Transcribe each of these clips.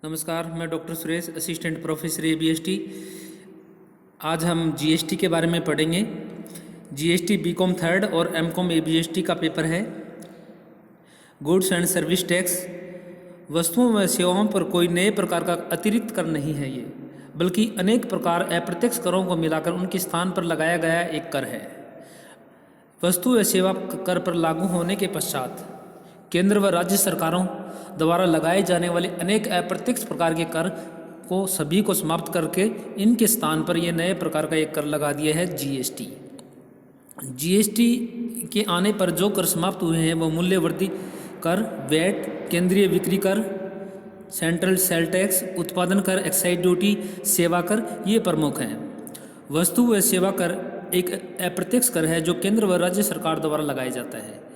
नमस्कार, मैं doctor Suresh, assistant professor ABST। आज हम जीएसटी के बारे में पढ़ेंगे। जीएसटी बीकॉम थर्ड और एमकॉम ABST का पेपर है। गुड्स एंड सर्विस टैक्स वस्तुओं व सेवाओं पर कोई नए प्रकार का अतिरिक्त कर नहीं है ये, बल्कि अनेक प्रकार अप्रत्यक्ष करों को मिलाकर उनके स्थान पर लगाया गया एक कर है। वस्तु व सेवा कर पर लागू होने के पश्चात केंद्र व राज्य सरकारों द्वारा लगाए जाने वाले अनेक अप्रत्यक्ष प्रकार के कर को सभी को समाप्त करके इनके स्थान पर यह नए प्रकार का एक कर लगा दिया है जीएसटी। जीएसटी के आने पर जो कर समाप्त हुए हैं वो मूल्यवर्धी कर, वैट, केंद्रीय बिक्री कर, सेंट्रल सेल टैक्स, उत्पादन कर, एक्साइज ड्यूटी, सेवा कर, ये प्रमुख हैं। वस्तु व सेवा कर एक अप्रत्यक्ष कर है जो केंद्र व राज्य सरकार द्वारा लगाया जाता है।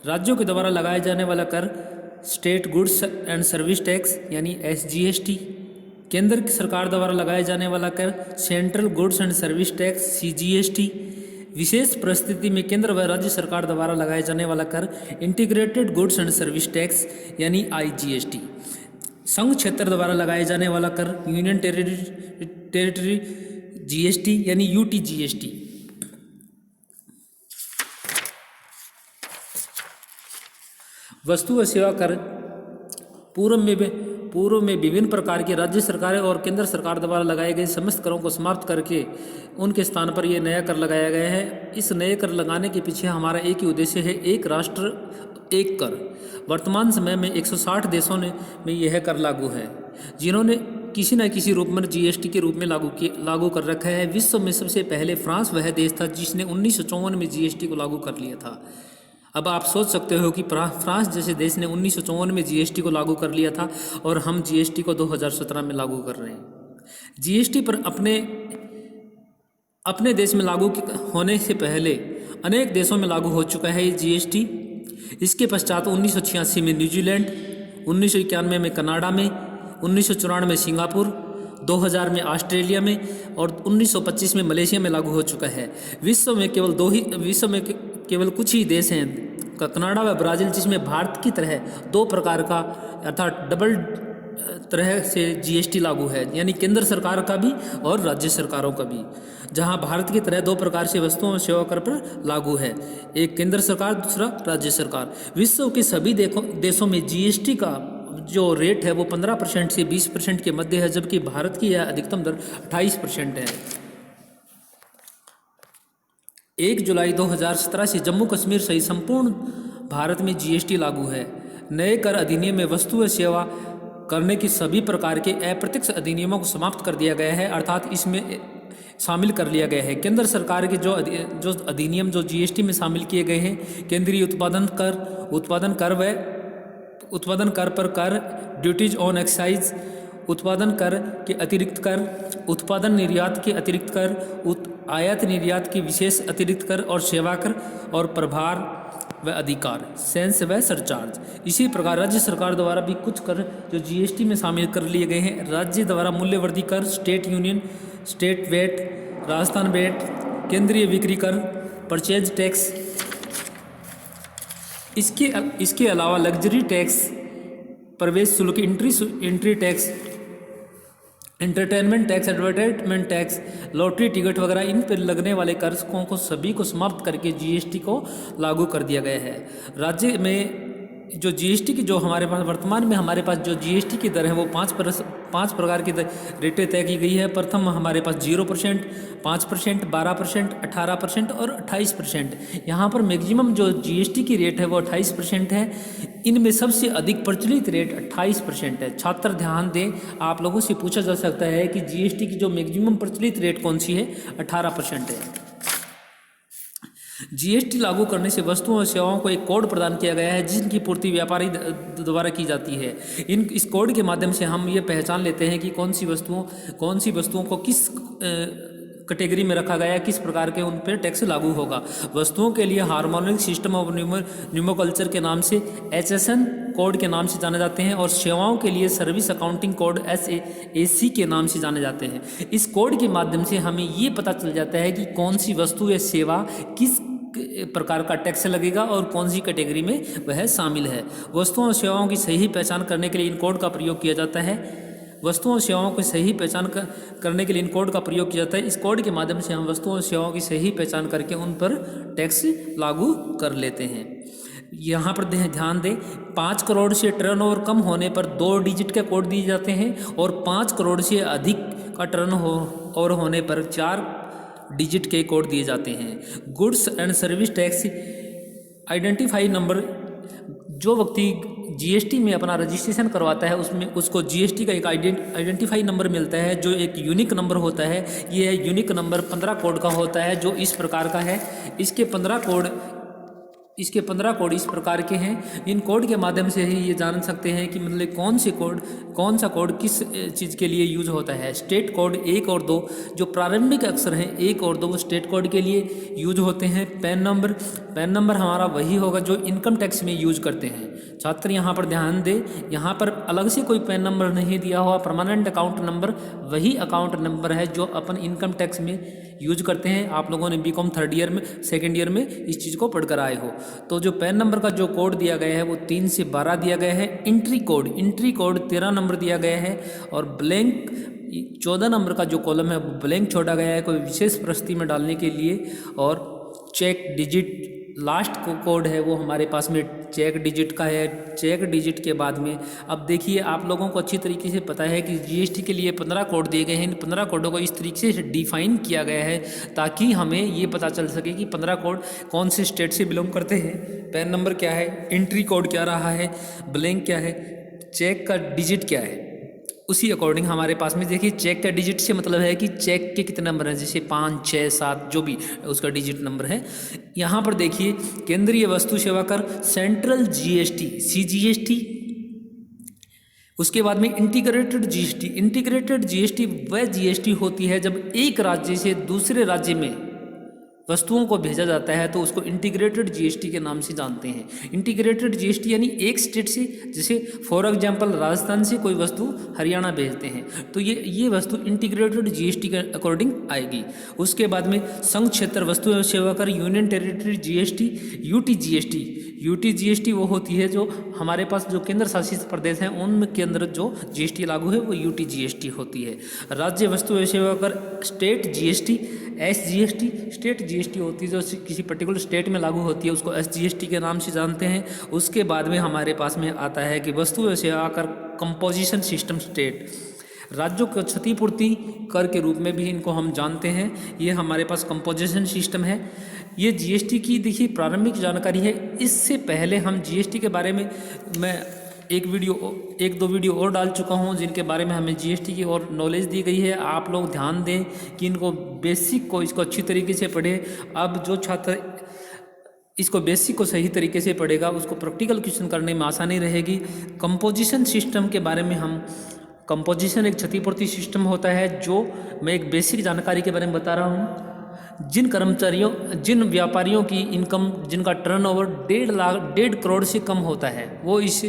राज्यों के द्वारा लगाए जाने वाला कर state goods and service tax यानी SGST, केंद्र सरकार द्वारा लगाए जाने वाला कर central goods and service tax CGST, विशेष परिस्थिति में केंद्र व राज्य सरकार द्वारा लगाए जाने वाला कर integrated goods and service tax यानी IGST, संघ क्षेत्र द्वारा लगाए जाने वाला कर यूनियन टेरिटरी GST यानी UTGST। वस्तु व सेवा कर पूर्व में विभिन्न प्रकार के राज्य सरकारें और केंद्र सरकार द्वारा लगाए गए समस्त करों को समाप्त करके उनके स्थान पर यह नया कर लगाया गया है। इस नए कर लगाने के पीछे हमारा एक ही उद्देश्य है, एक राष्ट्र एक कर। वर्तमान समय में 160 देशों में यह कर लागू है, जिन्होंने किसी न किसी रूप में जीएसटी के रूप में लागू कर रखा है। विश्व में सबसे पहले फ्रांस वह देश था जिसने 1954 में जीएसटी को लागू कर लिया था। अब आप सोच सकते हो कि फ्रांस जैसे देश ने 1954 में जीएसटी को लागू कर लिया था और हम जीएसटी को 2017 में लागू कर रहे हैं। जीएसटी पर अपने देश में लागू होने से पहले अनेक देशों में लागू हो चुका है ये जीएसटी। इसके पश्चात 1986 में न्यूजीलैंड, 1991 में कनाडा में, 1994 में सिंगापुर, 2000 में ऑस्ट्रेलिया में और 1925 में मलेशिया में लागू हो चुका है। विश्व में केवल कुछ ही देश हैं, कनाडा व ब्राज़ील, जिसमें भारत की तरह दो प्रकार का अर्थात डबल तरह से जीएसटी लागू है, यानी केंद्र सरकार का भी और राज्य सरकारों का भी। जहां भारत की तरह दो प्रकार से वस्तुओं और सेवा कर पर लागू है, एक केंद्र सरकार, दूसरा राज्य सरकार। विश्व के सभी देशों में जीएसटी का जो रेट है वो 15% से 20% के मध्य है, जबकि भारत की यह अधिकतम दर 28% है। 1 जुलाई 2017 से जम्मू कश्मीर सहित संपूर्ण भारत में जीएसटी लागू है। नए कर अधिनियम में वस्तु व सेवा करने की सभी प्रकार के अप्रत्यक्ष अधिनियमों को समाप्त कर दिया गया है, अर्थात इसमें शामिल कर लिया गया है। केंद्र सरकार के जो अधिनियम जो जीएसटी में शामिल किए गए हैं, केंद्रीय उत्पादन कर पर कर, ड्यूटीज ऑन एक्साइज, उत्पादन कर के अतिरिक्त कर, उत्पादन निर्यात के अतिरिक्त कर, आयात निर्यात के विशेष अतिरिक्त कर और सेवा कर और प्रभार व अधिकार, सेंस व सरचार्ज। इसी प्रकार राज्य सरकार द्वारा भी कुछ कर जो जीएसटी में शामिल कर लिए गए हैं। राज्य द्वारा मूल्यवर्धी कर, स्टेट वेट, राजस्थान वेट, केंद्रीय बिक्री कर, परचेज टैक्स, इसके अलावा लग्जरी टैक्स, प्रवेश शुल्क, entry tax, entertainment tax, advertisement tax, lottery ticket वगैरह, इन पर लगने वाले कर्ज़ों को सभी को समाप्त करके जीएसटी को लागू कर दिया गया है। राज्य में जो जीएसटी की जो हमारे पास वर्तमान में हमारे पास जो जीएसटी की दर है वो 5 प्रकार की रेटें तय की गई है। प्रथम हमारे पास 0%, 5%, 12%, 18% और 28%। यहाँ पर मैक्सिमम जो जीएसटी की रेट है वो 28% है। इनमें सबसे अधिक प्रचलित रेट 28% है। छात्र ध्यान दें, आप लोगों से पूछा जा सकता है कि जीएसटी की जो मैक्सिमम प्रचलित रेट कौन सी है, 18% है। जीएसटी लागू करने से वस्तुओं और सेवाओं को एक कोड प्रदान किया गया है जिनकी पूर्ति व्यापारी द्वारा की जाती है। इस कोड के माध्यम से हम ये पहचान लेते हैं कि कौन सी वस्तुओं को किस कैटेगरी में रखा गया है, किस प्रकार के उन पर टैक्स लागू होगा। वस्तुओं के लिए हार्मोनिक सिस्टम ऑफ न्यूमोकल्चर के नाम से HSN कोड के नाम से जाने जाते हैं और सेवाओं के लिए सर्विस अकाउंटिंग कोड SAC के नाम से जाने जाते हैं। इस कोड के माध्यम से हमें ये पता चल जाता है कि कौन सी वस्तु या सेवा किस प्रकार का टैक्स लगेगा और कौन सी कैटेगरी में वह शामिल है। वस्तुओं और सेवाओं की सही पहचान करने के लिए इन कोड का प्रयोग किया जाता है। वस्तुओं और सेवाओं की सही पहचान करने के लिए इन कोड का प्रयोग किया जाता है। इस कोड के माध्यम से हम वस्तुओं और सेवाओं की सही पहचान करके उन पर टैक्स लागू कर लेते हैं। यहाँ पर ध्यान दें, 5 करोड़ से टर्नओवर कम होने पर 2 डिजिट के कोड दिए जाते हैं और 5 करोड़ से अधिक का टर्नओवर होने पर 4 डिजिट के कोड दिए जाते हैं। Goods and service tax identify number, जो व्यक्ति जीएसटी में अपना रजिस्ट्रेशन करवाता है उसमें उसको जीएसटी का एक आइडेंटिफाई नंबर मिलता है, जो एक यूनिक नंबर होता है। ये यूनिक नंबर 15 कोड का होता है, जो इस प्रकार का है। इसके 15 कोड इस प्रकार के हैं। इन कोड के माध्यम से ही ये जान सकते हैं कि मतलब कौन सा कोड किस चीज़ के लिए यूज होता है। स्टेट कोड 1 और 2, जो प्रारंभिक अक्षर हैं 1 और 2, वो स्टेट कोड के लिए यूज होते हैं। पैन नंबर हमारा वही होगा जो इनकम टैक्स में यूज करते हैं। छात्र यहाँ पर ध्यान दें, यहाँ पर अलग से कोई पैन नंबर नहीं दिया हुआ। परमानेंट अकाउंट नंबर वही अकाउंट नंबर है जो अपन इनकम टैक्स में यूज करते हैं। आप लोगों ने बीकॉम 3rd ईयर में 2nd ईयर में इस चीज़ को पढ़कर आए हो। तो जो पैन नंबर का जो कोड दिया गया है वो 3 से 12 दिया गया है। एंट्री कोड 13 नंबर दिया गया है और ब्लैंक 14 नंबर का जो कॉलम है ब्लैंक छोड़ा गया है कोई विशेष परिस्थिति में डालने के लिए। और चेक डिजिट लास्ट कोड है वो हमारे पास में चेक डिजिट का है। चेक डिजिट के बाद में अब देखिए, आप लोगों को अच्छी तरीके से पता है कि जीएसटी के लिए 15 कोड दिए गए हैं। इन 15 कोडों को इस तरीके से डिफाइन किया गया है ताकि हमें ये पता चल सके कि 15 कोड कौन से स्टेट से बिलोंग करते हैं। पैन नंबर क्या है, एंट्री कोड क्या रहा है, ब्लैंक क्या है, चेक का डिजिट क्या है। उसी अकॉर्डिंग हमारे पास में देखिए, चेक का डिजिट से मतलब है कि चेक के कितने नंबर हैं, जैसे 5, 6, 7 जो भी उसका डिजिट नंबर है। यहाँ पर देखिए, केंद्रीय वस्तु सेवा कर, सेंट्रल जीएसटी सीजीएसटी, उसके बाद में इंटीग्रेटेड जीएसटी वह जीएसटी होती है जब एक राज्य से दूसरे राज्य में वस्तुओं को भेजा जाता है तो उसको इंटीग्रेटेड जीएसटी के नाम से जानते हैं। इंटीग्रेटेड जीएसटी यानी एक स्टेट से, जैसे फॉर एग्जांपल राजस्थान से कोई वस्तु हरियाणा भेजते हैं तो ये वस्तु इंटीग्रेटेड जीएसटी के अकॉर्डिंग आएगी। उसके बाद में संघ क्षेत्र वस्तु एवं सेवा कर, union territory GST, UT GST वो होती है जो हमारे पास जो केंद्र शासित प्रदेश हैं उनके अंदर जो जीएसटी लागू है वो यूटी जीएसटी होती है। राज्य वस्तु एवं सेवा कर, state GST, SGST, state GST होती है जो किसी पर्टिकुलर स्टेट में लागू होती है, उसको एसजीएसटी के नाम से जानते हैं। उसके बाद में हमारे पास में आता है कि वस्तु एवं सेवा कर कंपोजिशन सिस्टम स्टेट, राज्यों को क्षतिपूर्ति कर के रूप में भी इनको हम जानते हैं। ये हमारे पास कंपोजिशन सिस्टम है। ये जीएसटी की देखिए प्रारंभिक जानकारी है। इससे पहले हम जीएसटी के बारे में मैं एक दो वीडियो और डाल चुका हूं जिनके बारे में हमें जीएसटी की और नॉलेज दी गई है। आप लोग ध्यान दें कि इनको बेसिक को इसको अच्छी तरीके से पढ़ें। अब जो छात्र इसको बेसिक को सही तरीके से पढ़ेगा उसको प्रैक्टिकल क्वेश्चन करने में आसानी रहेगी। कंपोजिशन सिस्टम के बारे में हम, कंपोजिशन एक क्षतिपूर्ति सिस्टम होता है जो मैं एक बेसिक जानकारी के बारे में बता रहा हूँ। जिन व्यापारियों की इनकम, जिनका टर्नओवर 1.5 करोड़ से कम होता है वो इस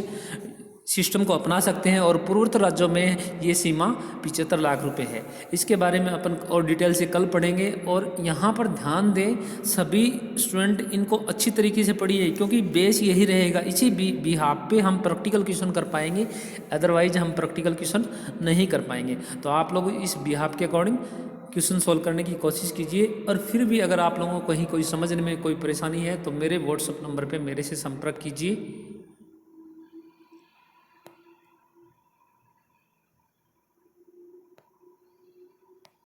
सिस्टम को अपना सकते हैं और पूर्वोत्तर राज्यों में ये सीमा 75 लाख रुपए है। इसके बारे में अपन और डिटेल से कल पढ़ेंगे। और यहाँ पर ध्यान दें सभी स्टूडेंट, इनको अच्छी तरीके से पढ़िए क्योंकि बेस यही रहेगा। इसी बिहाफ पे हम प्रैक्टिकल क्वेश्चन कर पाएंगे, अदरवाइज हम प्रैक्टिकल क्वेश्चन नहीं कर पाएंगे। तो आप लोग इस बिहाफ के अकॉर्डिंग क्वेश्चन सॉल्व करने की कोशिश कीजिए। और फिर भी अगर आप लोगों को कहीं कोई समझने में कोई परेशानी है तो मेरे व्हाट्सएप नंबर पे मेरे से संपर्क कीजिए।